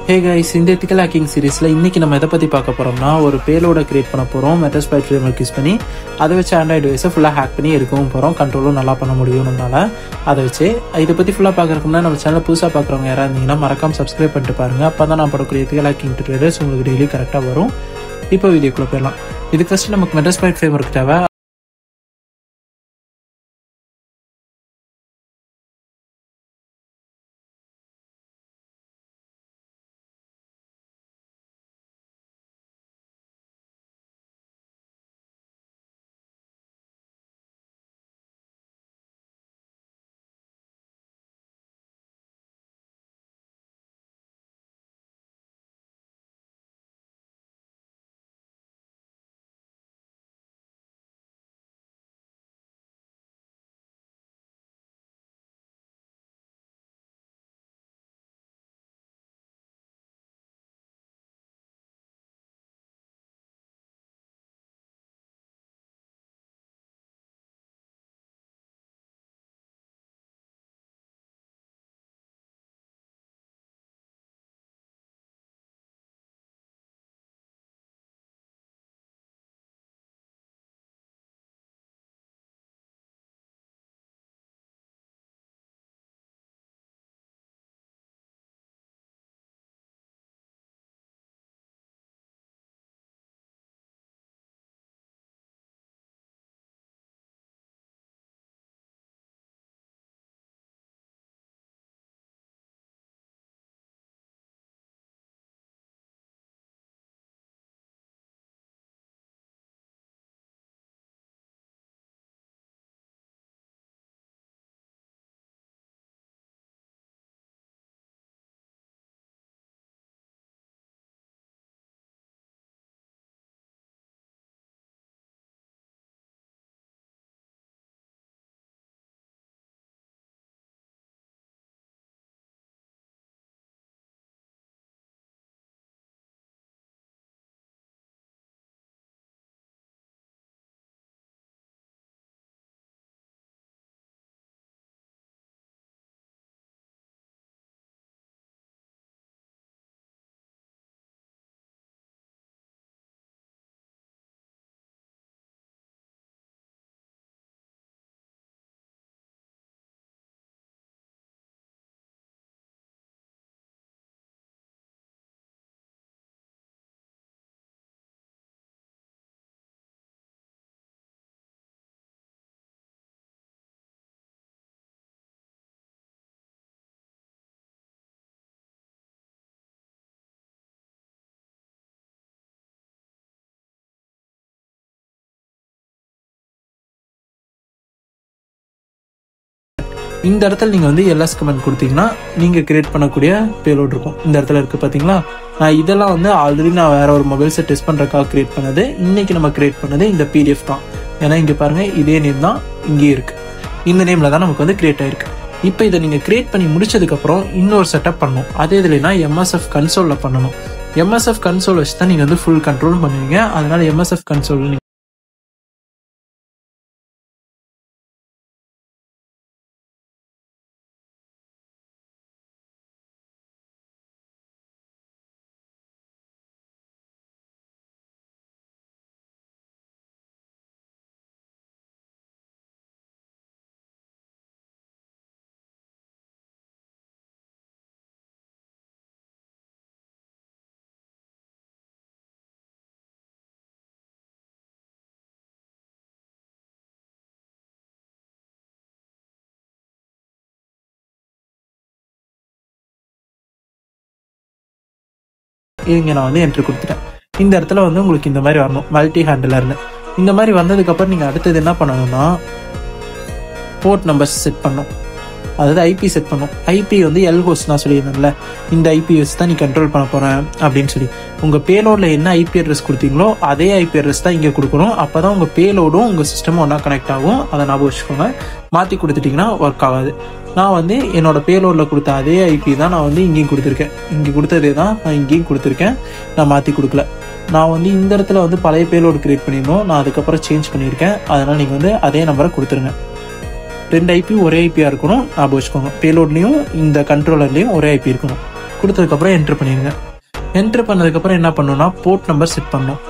Hey guys, இந்த ethical hacking சீரிஸ்ல இன்னைக்கு நம்ம எதை பத்தி பார்க்க போறோம்னா ஒரு பேலோட கிரியேட் பண்ண போறோம் Metasploit framework யூஸ் பண்ணி. அதை வச்சு Android device ஃபுல்லா ஹேக் பண்ணி எடுக்கவும் போறோம். கண்ட்ரோலும் நல்லா பண்ண முடியும் நம்மளால. அதை வச்சு இதை பத்தி ஃபுல்லா பார்க்கறதுக்கு முன்னாடி நம்ம சேனலை புதுசா பார்க்கறவங்க யாரா இருந்தீங்கன்னா மறக்காம சப்ஸ்கிரைப் பண்ணிட்டு பாருங்க. அப்பதான் நான் போடக்கூடிய ethical hacking tutorials உங்களுக்கு டெய்லி கரெக்டா வரும். இப்போ வீடியோக்குள்ள போயிடலாம். இதுக்கு ஃபர்ஸ்ட் நமக்கு Metasploit framework தேவை. இந்த இடத்துல நீங்க வந்து ls கமெண்ட் கொடுத்தீங்கன்னா நீங்க கிரியேட் பண்ணக்கூடிய பேலோட் இருக்கும். இந்த இடத்துல இருக்கு பாத்தீங்களா. நான் இதெல்லாம் வந்து ஆல்ரெடி நான் வேற ஒரு மொபைல்ஸை டெஸ்ட் பண்றதுக்காக கிரியேட் பண்ணது. இன்னைக்கு நம்ம கிரியேட் பண்ணது இந்த PDF தான். ஏன்னா இங்க பாருங்க இதே நேம் தான் இங்கே இருக்கு. இந்த நேம்ல தான் நமக்கு வந்து கிரியேட் ஆயிருக்கு. இப்போ இதை நீங்க கிரியேட் பண்ணி முடிச்சதுக்கு அப்புறம் இன்னொரு செட்டப் பண்ணணும். அதே இதுலனா MSF கன்சோல்ல பண்ணணும். MSF கன்சோல் வச்சு தான் நீங்க வந்து ஃபுல் கண்ட்ரோல் பண்ணுவீங்க. அதனால MSF கன்சோல் இங்க நான் வந்து என்ட்ரி கொடுத்துட்டேன். இந்த இடத்துல வந்து உங்களுக்கு இந்த மாதிரி வரணும் மல்டி ஹேண்டலர்னு. இந்த மாதிரி வந்ததுக்கு அப்புறம் நீங்க அடுத்தது என்ன பண்ணணும்னா போர்ட் நம்பர்ஸ் செட் பண்ணும். அதாவது ஐபி செட் பண்ணும். ஐபி வந்து எல் ஹோஸ்ட் நான் சொல்லியிருந்தேன்ல, இந்த ஐபி வச்சு தான் நீ கண்ட்ரோல் பண்ண போறேன் அப்படின்னு சொல்லி. உங்க பேலோட்ல என்ன ஐபி அட்ரஸ் கொடுத்தீங்களோ அதே ஐபி அட்ரஸ் தான் இங்க கொடுக்கணும். அப்பதான் உங்க பேலோடும் உங்க சிஸ்டமும் ஒன்னா கனெக்ட் ஆகும். அதை ஞாபகம் வச்சுக்கோங்க. மாத்தி கொடுத்துட்டீங்கன்னா ஒர்க் ஆகாது. நான் வந்து என்னோட பேலோட்ல கொடுத்த அதே ஐபி தான் நான் வந்து இங்கேயும் கொடுத்துருக்கேன். இங்கே கொடுத்ததே தான் நான் இங்கேயும் கொடுத்துருக்கேன். நான் மாற்றி கொடுக்கல. நான் வந்து இந்த இடத்துல வந்து பழைய பேலோடு கிரியேட் பண்ணியிருந்தோம். நான் அதுக்கப்புறம் சேஞ்ச் பண்ணியிருக்கேன். அதனால் நீங்கள் வந்து அதே நம்பரை கொடுத்துருங்க. 2 ஐபி ஒரே ஐபியாக இருக்கணும். ஞாபகம் வச்சுக்கோங்க. பேலோட்லேயும் இந்த கண்ட்ரோலர்லேயும் ஒரே ஐபி இருக்கணும். கொடுத்ததுக்கப்புறம் என்ட்ரு பண்ணிடுங்க. என்ட்ரு பண்ணதுக்கப்புறம் என்ன பண்ணணும்னா போர்ட் நம்பர் செட் பண்ணணும்.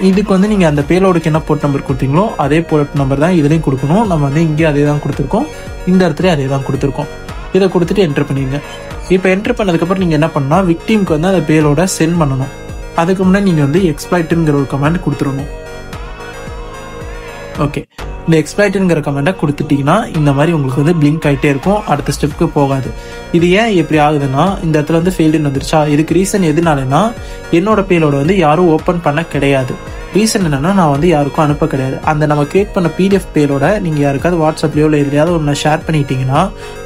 இதுக்கு வந்து நீங்கள் அந்த பேலோடுக்கு என்ன போர்ட் நம்பர் கொடுத்தீங்களோ அதே போர்ட் நம்பர் தான் இதுலேயும் கொடுக்கணும். நம்ம வந்து இங்கே அதே தான் கொடுத்துருக்கோம், இந்த இடத்துலையும் அதே தான் கொடுத்துருக்கோம். இதை கொடுத்துட்டு என்ட்ரு பண்ணிடுங்க. இப்போ என்ட்ரு பண்ணதுக்கப்புறம் நீங்கள் என்ன பண்ணணும்னா விக்டிம்க்கு வந்து அந்த பேலோட சென்ட் பண்ணணும். அதுக்கு முன்னாடி நீங்கள் வந்து எக்ஸ்ப்ளாய்ட்ங்கிற ஒரு கமாண்ட் கொடுத்துடணும். ஓகே, இந்த எக்ஸ்ப்ளாய்ட்ங்கிற கமெண்ட்டை கொடுத்துட்டிங்கன்னா இந்த மாதிரி உங்களுக்கு வந்து பிளிங்க் ஆகிட்டே இருக்கும், அடுத்த ஸ்டெப்புக்கு போகாது. இது ஏன் எப்படி ஆகுதுன்னா இந்த இடத்துல வந்து ஃபெயில்டுன்னு வந்துருச்சா. இதுக்கு ரீசன் எதுனாலனா என்னோட பேலோட வந்து யாரும் ஓப்பன் பண்ண கிடையாது. ரீசன் என்னன்னா நான் வந்து யாருக்கும் அனுப்ப கிடையாது. அந்த நம்ம கிரியேட் பண்ண பிடிஎஃப் பேலோட நீங்கள் யாருக்காவது வாட்ஸ்அப்லையோ இல்லை எதுலையாவது ஒன்று ஷேர் பண்ணிட்டீங்கன்னா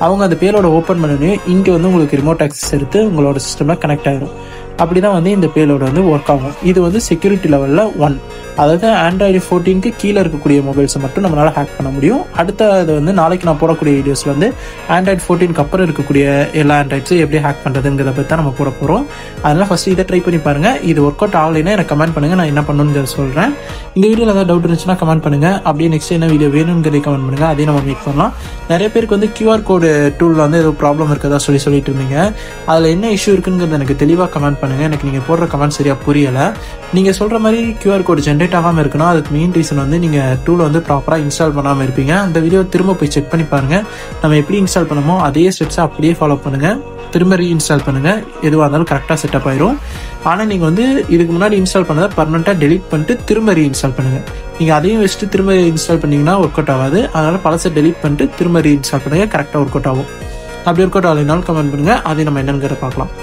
அவங்க அந்த பேலோட ஓப்பன் பண்ணி இங்கே வந்து உங்களுக்கு ரிமோட் ஆக்சஸ் எடுத்து உங்களோட சிஸ்டமில் கனெக்ட் ஆகிடும். அப்படி தான் வந்து இந்த பேலோட வந்து ஒர்க் ஆகும். இது வந்து செக்யூரிட்டி லெவலில் 1, அதாவது ஆண்ட்ராய்டு 14க்கு கீழே இருக்கக்கூடிய மொபைல்ஸை மட்டும் நம்மளால் ஹேக் பண்ண முடியும். அடுத்தது வந்து நாளைக்கு நான் போடக்கூடிய வீடியோஸில் வந்து ஆண்ட்ராய்டு 14க்கு அப்புறம் இருக்கக்கூடிய எல்லா ஆண்ட்ராய்ட்ஸும் எப்படி ஹேக் பண்ணுறதுங்கிறத பற்றி தான் நம்ம போட போகிறோம். அதனால் ஃபஸ்ட்டு இதை ட்ரை பண்ணி பாருங்கள். இது ஒர்க் அவுட் ஆகலைன்னா எனக்கு கமெண்ட் பண்ணுங்கள், நான் என்ன பண்ணணும்னு சொல்கிறேன். இந்த வீடியோவில் ஏதாவது டவுட் இருந்துச்சுன்னா கமெண்ட் பண்ணுங்கள். அப்படியே நெக்ஸ்ட் என்ன வீடியோ வேணுங்கிறதை கமெண்ட் பண்ணுங்கள், அதையும் நம்ம மேக் பண்ணலாம். நிறைய பேருக்கு வந்து கியூஆர் கோடு டூலில் வந்து ஏதோ ப்ராப்ளம் இருக்கதா சொல்லிட்டு இருந்தீங்க. அதில் என்ன இஷ்யூ இருக்குங்கிறது எனக்கு தெளிவாக கமெண்ட் பண்ணுங்கள். எனக்கு நீங்கள் போடுற கமெண்ட் சரியாக புரியலை. நீங்கள் சொல்கிற மாதிரி கியூஆர் கோடு ஜென்ரேட் ஆகாமல் இருக்குன்னா அதுக்கு மெயின் ரீசன் வந்து நீங்கள் டூலை வந்து ப்ராப்பராக இன்ஸ்டால் பண்ணாமல் இருப்பீங்க. அந்த வீடியோ திரும்ப போய் செக் பண்ணி பாருங்கள். நம்ம எப்படி இன்ஸ்டால் பண்ணமோ அதே ஸ்டெப்ஸை அப்படியே ஃபாலோ பண்ணுங்கள், திரும்ப ரீஇன்ஸ்டால் பண்ணுங்கள். எதுவாக இருந்தாலும் கரெக்டாக செட்டப் ஆயிரும். ஆனால் நீங்கள் வந்து இதுக்கு முன்னாடி இன்ஸ்டால் பண்ணதை பர்மனெண்ட்டாக டெலிட் பண்ணிட்டு திரும்ப ரீஇன்ஸ்டால் பண்ணுங்கள். நீங்கள் அதையும் வச்சுட்டு திரும்ப இன்ஸ்டால் பண்ணிங்கன்னா ஒர்க் அவுட் ஆகாது. அதனால் பழசை டெலிட் பண்ணிட்டு திரும்ப ரீஇன்ஸ்டால் பண்ணுங்கள், கரெக்டாக ஒர்க் அவுட் ஆகும். அப்படி ஒர்க் அவுட் ஆகலைனாலும் கமெண்ட் பண்ணுங்கள், அதை நம்ம என்னங்கிறத பார்க்கலாம்.